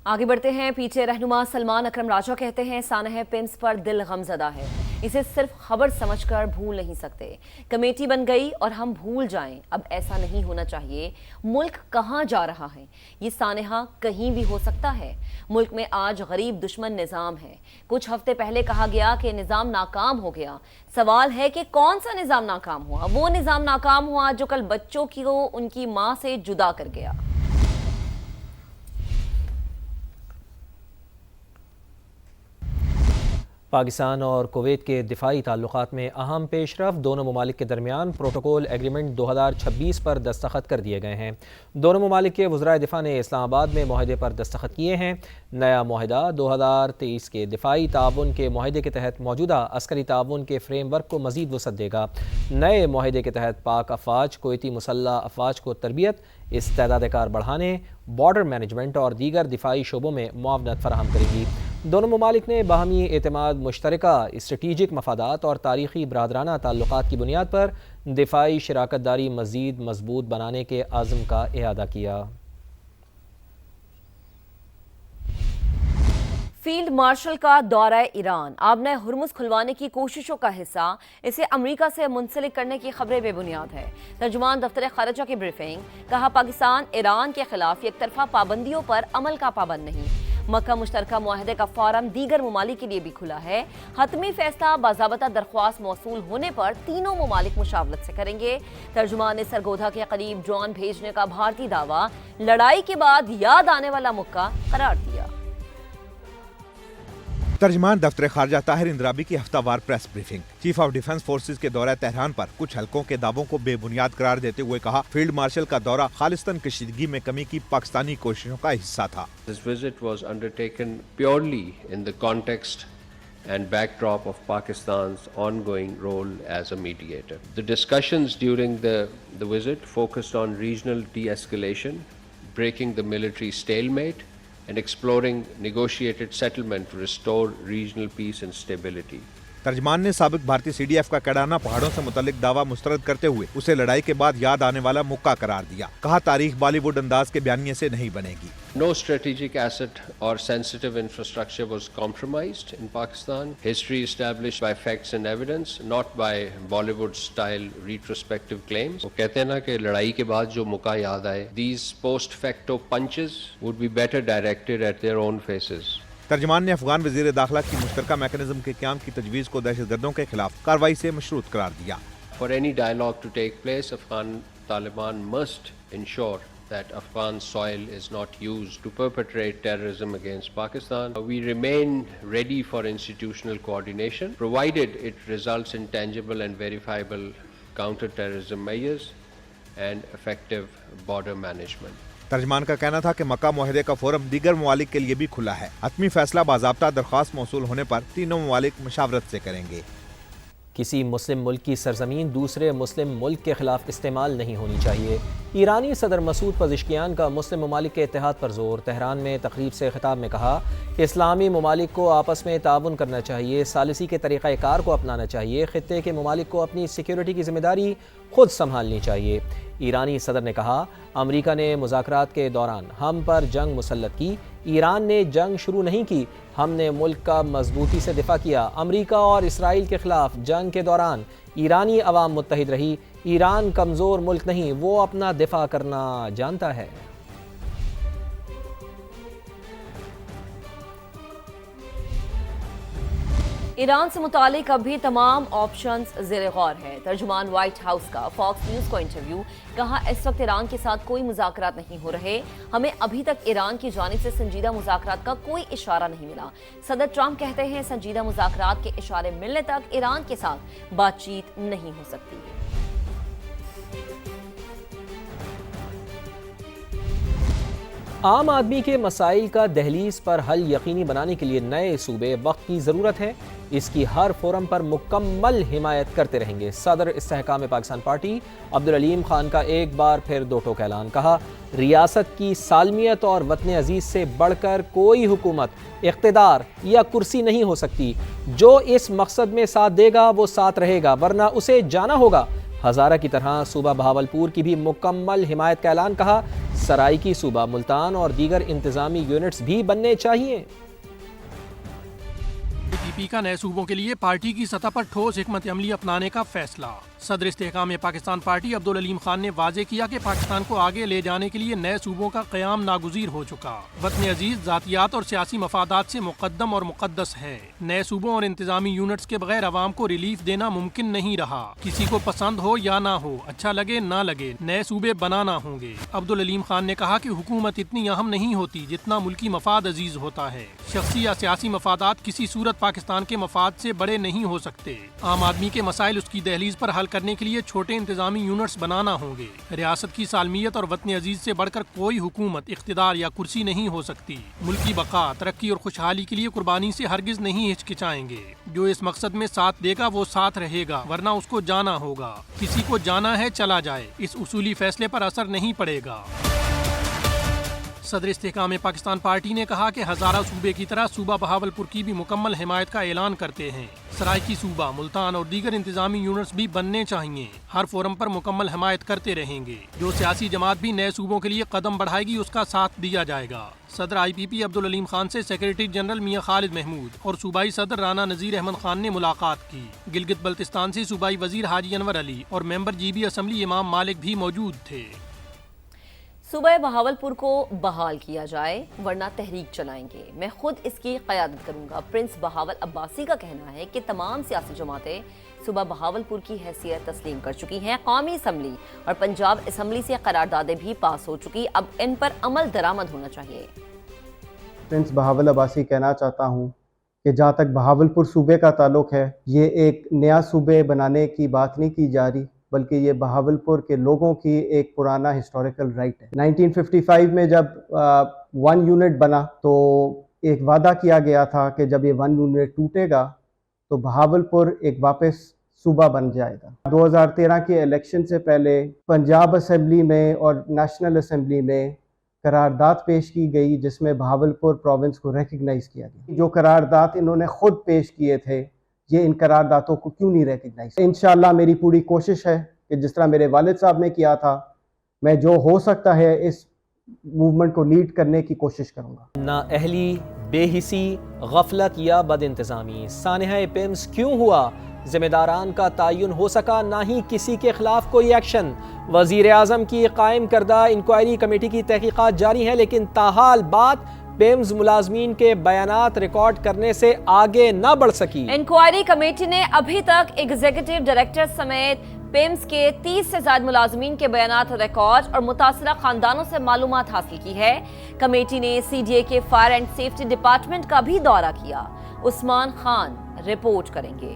आगे बढ़ते हैं। पीछे रहनुमा सलमान अकरम राजा कहते हैं सानह पिम्स पर दिल गमज़दा है, इसे सिर्फ खबर समझकर भूल नहीं सकते। कमेटी बन गई और हम भूल जाएं, अब ऐसा नहीं होना चाहिए। मुल्क कहाँ जा रहा है, ये सानहा कहीं भी हो सकता है। मुल्क में आज गरीब दुश्मन निज़ाम है। कुछ हफ्ते पहले कहा गया कि निज़ाम नाकाम हो गया। सवाल है कि कौन सा निज़ाम नाकाम हुआ? वो निज़ाम नाकाम हुआ जो कल बच्चों को उनकी माँ से जुदा कर गया। पाकिस्तान और कुवैत के दिफाई ताल्लुकात में अहम पेशरफ। दोनों ममालिक के दरमियान प्रोटोकॉल एग्रीमेंट 2026 पर दस्तखत कर दिए गए हैं। दोनों ममालिक के वज़राए दिफा ने इस्लामाबाद में माहदे पर दस्तखत किए हैं। नया माहदा 2023 के दिफाई ताउन के माहदे के तहत मौजूदा अस्करी ताउन के फ्रेम वर्क को मज़ीद वसअत देगा। नए माहदे के तहत पाक अफवाज कुवैती मुसल्लह अफवाज को तरबियत, इस्तेदाद कार बढ़ाने, बॉर्डर मैनेजमेंट और दीगर दिफाई शोबों में मुआवनत फराहम करेंगी। दोनों ममालिक ने बाहमी एतमाद, मुश्तरका स्ट्रेटीजिक मफादात और तारीख़ी बरादराना ताल्लुकात की बुनियाद पर दिफाई शराकत दारी मज़ीद मजबूत बनाने के आज़म का इआदा किया। फील्ड मार्शल का दौरा ईरान आबना हुर्मुज़ खुलवाने की कोशिशों का हिस्सा, इसे अमरीका से मुंसलिक करने की खबरें बेबुनियाद है। तर्जुमान दफ्तर खारजा की ब्रीफिंग, कहा पाकिस्तान ईरान के खिलाफ एक तरफा पाबंदियों पर अमल का पाबंद नहीं। मक्का मुश्तरका मुआहदे का फॉरम दीगर ममालिक के लिए भी खुला है। हतमी फैसला बाज़ाबता दरख्वास्त मौसूल होने पर तीनों ममालिक मुशावरत से करेंगे। तर्जुमान ने सरगोधा के करीब ड्रोन भेजने का भारतीय दावा लड़ाई के बाद याद आने वाला मुक्का करार दिया। तर्जमान दफ्तर खारजा ताहिर इंद्राबी की हफ्तावार press briefing. Chief of defence forces के दौरा तेहरान पर कुछ हलकों के दावों को बेबुनियाद करार देते हुए कहा, फील्ड मार्शल का दौरा खालिस्तान कशीदगी में कमी की पाकिस्तानी कोशिशों का हिस्सा था। This visit was undertaken purely in the context and backdrop of Pakistan's ongoing role as a mediator. The discussions during the visit focused on regional de-escalation, breaking the military stalemate, and exploring negotiated settlement to restore regional peace and stability. तर्जमान ने साबिक भारतीय CDF का कैडाना पहाड़ों से मुतल्लिक दावा मुस्तरद करते हुए उसे लड़ाई के बाद याद आने वाला मुक्का करार दिया। कहा, तारीख बॉलीवुड अंदाज के बयानिए से नहीं बनेगी। No strategic asset or sensitive infrastructure was compromised in Pakistan. History established by facts and evidence, not by Bollywood-style retrospective claims. वो कहते हैं ना कि लड़ाई के बाद जो मुक्का याद आए, these post-facto punches would be better directed at their own faces. तर्जमान ने अफगान वजीर दाखिला की मुश्तरका मैकेनिज्म के क़याम की तजवीज़ को दहशतगर्दों के खिलाफ कार्रवाई से मशरूत करार दिया। For any dialogue to take place, Afghan Taliban must ensure that Afghan soil is not used to perpetrate terrorism against Pakistan. We remain ready for institutional coordination, provided it results in tangible and verifiable counter-terrorism measures and effective border management. तर्जमान का कहना था कि मक्का मुआहदे का forum दीगर ममालिक के लिए भी खुला है। हतमी फैसला बाज़ाब्ता दरख्वास्त मौसूल होने पर तीनों ममालिक मुशावरत से करेंगे। किसी मुस्लिम मुल्क की सरजमीन दूसरे मुस्लिम मुल्क के खिलाफ इस्तेमाल नहीं होनी चाहिए। ईरानी सदर मसूद पज़िशकियान का मुस्लिम ममालिक के इत्तेहाद पर जोर। तेहरान में तकरीब से खिताब में कहा, इस्लामी ममालिक को आपस में ताउन करना चाहिए, सालिसी के तरीक़ाकार को अपनाना चाहिए, खित्ते के ममालिक को अपनी सिक्योरिटी की जिम्मेदारी खुद संभालनी चाहिए। ईरानी सदर ने कहा, अमरीका ने मुज़ाकरात के दौरान हम पर जंग मुसल्लत की, ईरान ने जंग शुरू नहीं की, हमने मुल्क का मजबूती से दिफा किया। अमरीका और इसराइल के खिलाफ जंग के दौरान ईरानी अवाम मुत्तहिद रही। ईरान कमज़ोर मुल्क नहीं, वो अपना दिफा करना जानता है। ईरान से मुतालिक अभी तमाम ऑप्शंस ज़ेरे गौर है। तर्जुमान व्हाइट हाउस का फॉक्स न्यूज़ को इंटरव्यू, कहा इस वक्त ईरान के साथ कोई मुज़ाकरात नहीं हो रहे, हमें अभी तक ईरान की जानिब से संजीदा मुज़ाकरात का कोई इशारा नहीं मिला। सदर ट्रंप कहते हैं संजीदा मुज़ाकरात के इशारे मिलने तक ईरान के साथ बातचीत नहीं हो सकती। आम आदमी के मसाइल का दहलीज पर हल यकीनी बनाने के लिए नए सूबे वक्त की ज़रूरत है। इसकी हर फोरम पर मुकम्मल हिमायत करते रहेंगे। सदर इस्तेहकाम पाकिस्तान पार्टी अब्दुल अलीम खान का एक बार फिर दो टोक ऐलान। कहा, रियासत की सालमियत और वतन अजीज़ से बढ़कर कोई हुकूमत, इख्तिदार या कुर्सी नहीं हो सकती। जो इस मकसद में साथ देगा वो साथ रहेगा, वरना उसे जाना होगा। ہزارہ کی طرح صوبہ بہاولپور کی بھی مکمل حمایت کا اعلان کہا۔ سرائیکی صوبہ ملتان اور دیگر انتظامی یونٹس بھی بننے چاہیے۔ PDP کا نئے صوبوں کے لیے پارٹی کی سطح پر ٹھوس حکمت عملی اپنانے کا فیصلہ۔ صدر استحکام پاکستان پارٹی عبدالعلیم خان نے واضح کیا کہ پاکستان کو آگے لے جانے کے لیے نئے صوبوں کا قیام ناگزیر ہو چکا۔ وطن عزیز ذاتیات اور سیاسی مفادات سے مقدم اور مقدس ہے۔ نئے صوبوں اور انتظامی یونٹس کے بغیر عوام کو ریلیف دینا ممکن نہیں رہا۔ کسی کو پسند ہو یا نہ ہو، اچھا لگے نہ لگے، نئے صوبے بنانا ہوں گے۔ عبدالعلیم خان نے کہا کہ حکومت اتنی اہم نہیں ہوتی جتنا ملکی مفاد عزیز ہوتا ہے۔ شخصی یا سیاسی مفادات کسی صورت پاکستان کے مفاد سے بڑے نہیں ہو سکتے۔ عام آدمی کے مسائل اس کی دہلیز پر حل کرنے کے لیے چھوٹے انتظامی یونٹس بنانا ہوں گے۔ ریاست کی سالمیت اور وطن عزیز سے بڑھ کر کوئی حکومت، اقتدار یا کرسی نہیں ہو سکتی۔ ملکی بقا، ترقی اور خوشحالی کے لیے قربانی سے ہرگز نہیں ہچکچائیں گے۔ جو اس مقصد میں ساتھ دے گا وہ ساتھ رہے گا، ورنہ اس کو جانا ہوگا۔ کسی کو جانا ہے چلا جائے، اس اصولی فیصلے پر اثر نہیں پڑے گا۔ صدر استحکام پاکستان پارٹی نے کہا کہ ہزارہ صوبے کی طرح صوبہ بہاولپور کی بھی مکمل حمایت کا اعلان کرتے ہیں۔ سرائیکی صوبہ، ملتان اور دیگر انتظامی یونٹس بھی بننے چاہیے۔ ہر فورم پر مکمل حمایت کرتے رہیں گے۔ جو سیاسی جماعت بھی نئے صوبوں کے لیے قدم بڑھائے گی اس کا ساتھ دیا جائے گا۔ صدر IPP عبدالعلیم خان سے سیکریٹری جنرل میاں خالد محمود اور صوبائی صدر رانا نذیر احمد خان نے ملاقات کی۔ گلگت بلتستان سے صوبائی وزیر حاجی انور علی اور ممبر GB اسمبلی امام مالک بھی موجود تھے۔ صوبہ بہاولپور کو بحال کیا جائے ورنہ تحریک چلائیں گے، میں خود اس کی قیادت کروں گا۔ پرنس بہاول عباسی کا کہنا ہے کہ تمام سیاسی جماعتیں صوبہ بہاولپور کی حیثیت تسلیم کر چکی ہیں۔ قومی اسمبلی اور پنجاب اسمبلی سے قراردادیں بھی پاس ہو چکی، اب ان پر عمل درآمد ہونا چاہیے۔ پرنس بہاول عباسی کہنا چاہتا ہوں کہ جہاں تک بہاولپور صوبے کا تعلق ہے، یہ ایک نیا صوبے بنانے کی بات نہیں کی جا رہی، بلکہ یہ بہاولپور کے لوگوں کی ایک پرانا ہسٹوریکل رائٹ ہے۔ 1955 میں جب 1 یونٹ بنا تو ایک وعدہ کیا گیا تھا کہ جب یہ 1 یونٹ ٹوٹے گا تو بہاولپور ایک واپس صوبہ بن جائے گا۔ 2013 کے الیکشن سے پہلے پنجاب اسمبلی میں اور نیشنل اسمبلی میں قرارداد پیش کی گئی جس میں بہاولپور پروونس کو ریکگنائز کیا گیا۔ جو قرارداد انہوں نے خود پیش کیے تھے، یہ ان قراردادوں کو کیوں نہیں ریکگنائز؟ انشاءاللہ میری پوری کوشش ہے کہ جس طرح میرے والد صاحب نے کیا تھا، میں جو ہو سکتا ہے اس موومنٹ کو لیڈ کرنے کی کوشش کروں گا۔ نااہلی، بے حسی، غفلت یا بد انتظامی سانحہ پیمز کیوں ہوا؟ ذمہ داران کا تعین ہو سکا، نہ ہی کسی کے خلاف کوئی ایکشن۔ وزیر اعظم کی قائم کردہ انکوائری کمیٹی کی تحقیقات جاری ہیں، لیکن تاحال بات پیمز ملازمین کے بیانات ریکارڈ کرنے سے آگے نہ بڑھ سکی۔ انکوائری کمیٹی نے ابھی تک ایگزیکٹو ڈائریکٹر سمیت پیمز کے 30 سے زائد ملازمین کے بیانات ریکارڈ اور متاثرہ خاندانوں سے معلومات حاصل کی ہے۔ کمیٹی نے CDA کے فائر اینڈ سیفٹی ڈپارٹمنٹ کا بھی دورہ کیا۔ عثمان خان رپورٹ کریں گے۔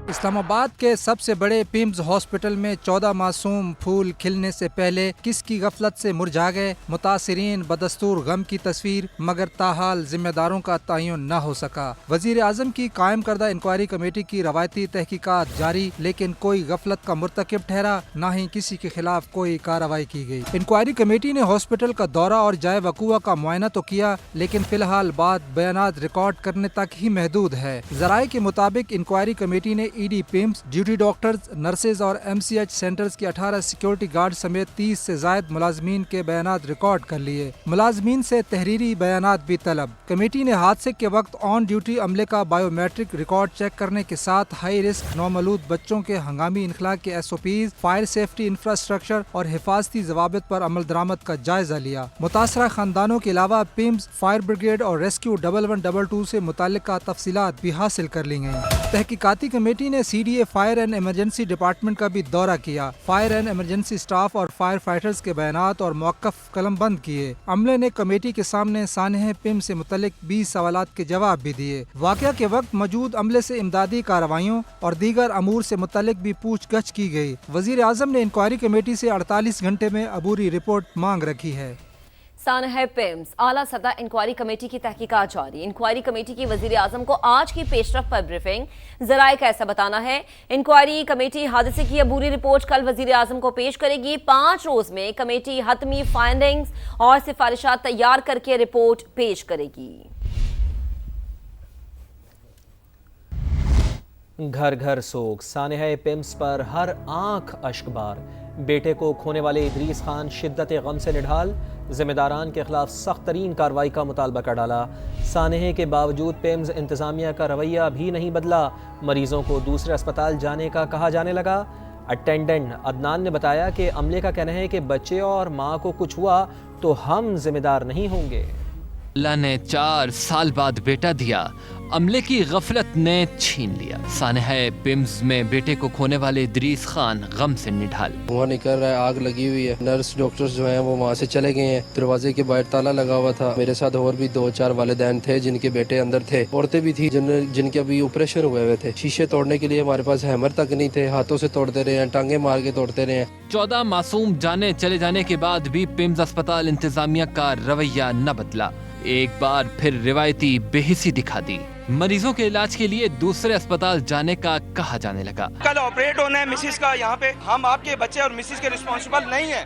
اسلام آباد کے سب سے بڑے پیمز ہاسپٹل میں 14 معصوم پھول کھلنے سے پہلے کس کی غفلت سے مرجھا گئے؟ متاثرین بدستور غم کی تصویر، مگر تاحال ذمہ داروں کا تعین نہ ہو سکا۔ وزیر اعظم کی قائم کردہ انکوائری کمیٹی کی روایتی تحقیقات جاری، لیکن کوئی غفلت کا مرتکب ٹھہرا، نہ ہی کسی کے خلاف کوئی کارروائی کی گئی۔ انکوائری کمیٹی نے ہاسپٹل کا دورہ اور جائے وقوع کا معائنہ تو کیا، لیکن فی الحال بات بیانات ریکارڈ کرنے تک ہی محدود ہے۔ ذرائع کے مطابق انکوائری کمیٹی نے ED پیمز، ڈیوٹی ڈاکٹرز، نرسز اور MCH سینٹرز کے 18 سیکیورٹی گارڈ سمیت 30 سے زائد ملازمین کے بیانات ریکارڈ کر لیے۔ ملازمین سے تحریری بیانات بھی طلب۔ کمیٹی نے حادثے کے وقت آن ڈیوٹی عملے کا بایو میٹرک ریکارڈ چیک کرنے کے ساتھ ہائی رسک نومولود بچوں کے ہنگامی انخلاء کے SOPs، فائر سیفٹی انفراسٹرکچر اور حفاظتی ضوابط پر عمل درآمد کا جائزہ لیا۔ متاثرہ خاندانوں کے علاوہ پیمز، فائر بریگیڈ اور ریسکیو 1122 سے متعلقہ تفصیلات بھی حاصل کر لی گئیں۔ تحقیقاتی کمیٹی نے CDA fire and emergency department کا بھی دورہ کیا۔ فائر اینڈ ایمرجنسی سٹاف اور فائر فائٹرز کے بیانات اور موقف قلم بند کیے۔ عملے نے کمیٹی کے سامنے سانحہ پیم سے متعلق 20 سوالات کے جواب بھی دیے۔ واقعہ کے وقت موجود عملے سے امدادی کارروائیوں اور دیگر امور سے متعلق بھی پوچھ گچھ کی گئی۔ وزیر اعظم نے انکوائری کمیٹی سے 48 گھنٹے میں عبوری رپورٹ مانگ رکھی ہے۔ سانحہ پیمز اعلیٰ سطح انکوائری کمیٹی کی تحقیقات جاری۔ انکوائری کمیٹی کی وزیر اعظم کو آج کی پیش رفت پر بریفنگ۔ ذرائع کا ایسا بتانا ہے انکوائری کمیٹی حادثے کی عبوری رپورٹ کل وزیر اعظم کو پیش کرے گی۔ 5 روز میں کمیٹی حتمی فائنڈنگز اور سفارشات تیار کر کے رپورٹ پیش کرے گی۔ घर घर सोग, सानेहा पिम्स पर हर आंख अश्कबार। बेटे को खोने वाले इदरीस खान शिद्दत गम से निढाल, जिम्मेदारान के खिलाफ सख्त तरीन कार्रवाई का मुतालबा कर डाला। सानेहे के बावजूद पिम्स इंतज़ामिया का रवैया भी नहीं बदला, मरीजों को दूसरे अस्पताल जाने का कहा जाने लगा। अटेंडेंट अदनान ने बताया कि अमले का कहना है कि बच्चे और माँ को कुछ हुआ तो हम जिम्मेदार नहीं होंगे। अल्लाह ने 4 साल बाद बेटा दिया, अमले की गफलत ने छीन लिया। सानेहा पिम्स में बेटे को खोने वाले इदरीस खान गम से निढाल। धुआं निकल रहा है, आग लगी हुई है। नर्स डॉक्टर्स जो हैं वो वहाँ से चले गए हैं। दरवाजे के बाहर ताला लगा हुआ था। मेरे साथ और भी 2-4 वालिदैन थे जिनके बेटे अंदर थे। औरतें भी थी जिनके अभी ऑपरेशन हुए हुए थे। शीशे तोड़ने के लिए हमारे पास हैमर तक नहीं थे, हाथों से तोड़ते रहे हैं, टांगे मार के तोड़ते रहे हैं। 14 मासूम जाने चले जाने के बाद भी पिम्स अस्पताल इंतजामिया का रवैया न बदला। एक बार फिर रिवायती बेहिसी दिखा दी। मरीजों के इलाज के लिए दूसरे अस्पताल जाने का कहा जाने लगा। कल ऑपरेट होना है मिसिस का यहाँ पे, हम आपके बच्चे और मिसिस के रिस्पॉन्सिबल नहीं हैं।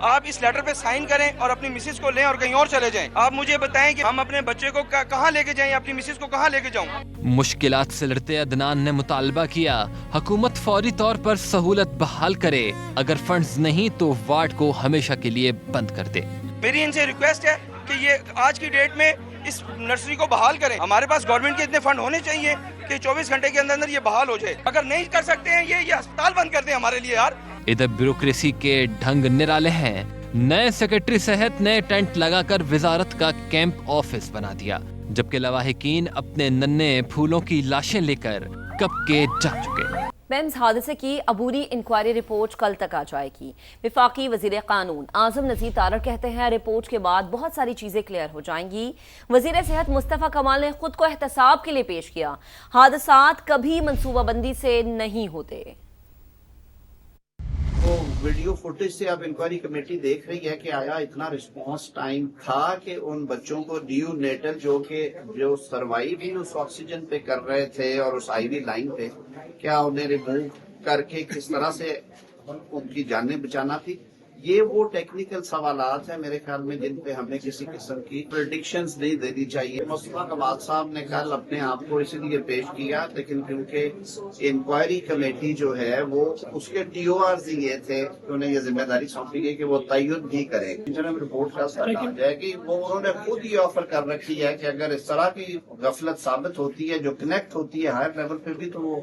आप इस लेटर पे साइन करें और अपनी मिसिस को लें और कहीं और चले जाएं। आप मुझे बताएं कि हम अपने बच्चे को कहाँ लेके जाएं, अपनी मिसिस को कहाँ लेके जाऊं। मुश्किलात से लड़ते अदनान ने मुतालबा किया, हुकूमत फौरी तौर पर सहूलत बहाल करे, अगर फंड्स नहीं तो वार्ड को हमेशा के लिए बंद कर दे। मेरी इनसे रिक्वेस्ट है कि ये आज की डेट में इस नर्सरी को बहाल करें। हमारे पास गवर्नमेंट के इतने फंड होने चाहिए कि 24 घंटे के अंदर ये बहाल हो जाए। अगर नहीं कर सकते हैं ये अस्पताल बंद कर दें हमारे लिए यार। इधर ब्यूरोक्रेसी के ढंग निराले हैं। नए सेक्रेटरी सेहत ने टेंट लगाकर वजारत का कैंप ऑफिस बना दिया, जबकि लवाहिकीन अपने नन्हे फूलों की लाशें लेकर कब के जा चुके। पिम्स हादसे की अबूरी इंक्वायरी रिपोर्ट कल तक आ जाएगी। विफाकी वजीर कानून आजम नज़ीर तारड़ कहते हैं रिपोर्ट के बाद बहुत सारी चीजें क्लियर हो जाएंगी। वजीर सेहत मुस्तफ़ा कमाल ने खुद को एहतसाब के लिए पेश किया, हादसात कभी मंसूबाबंदी से नहीं होते। वो वीडियो फुटेज से अब इंक्वायरी कमेटी देख रही है कि आया इतना रिस्पांस टाइम था कि उन बच्चों को न्यूनेटल जो सर्वाइव ही उस ऑक्सीजन पे कर रहे थे और उस आईवी लाइन पे, क्या उन्हें रिमूव करके किस तरह से उनकी जानें बचाना थी। ये वो टेक्निकल सवालात हैं मेरे ख्याल में जिन पे हमें किसी किस्म की प्रेडिक्शंस नहीं देनी चाहिए। मुस्तफा कमाल साहब ने कल अपने आप को इसलिए पेश किया, लेकिन क्योंकि इंक्वायरी कमेटी जो है वो उसके TORs ही ये थे कि उन्हें ये जिम्मेदारी सौंपी गई कि वो तय्युद भी करें। इंटरनल रिपोर्ट का असर आ जाएगी। वो उन्होंने खुद ही ऑफर कर रखी है कि अगर इस तरह की गफलत साबित होती है जो कनेक्ट होती है हायर लेवल पे भी, तो वो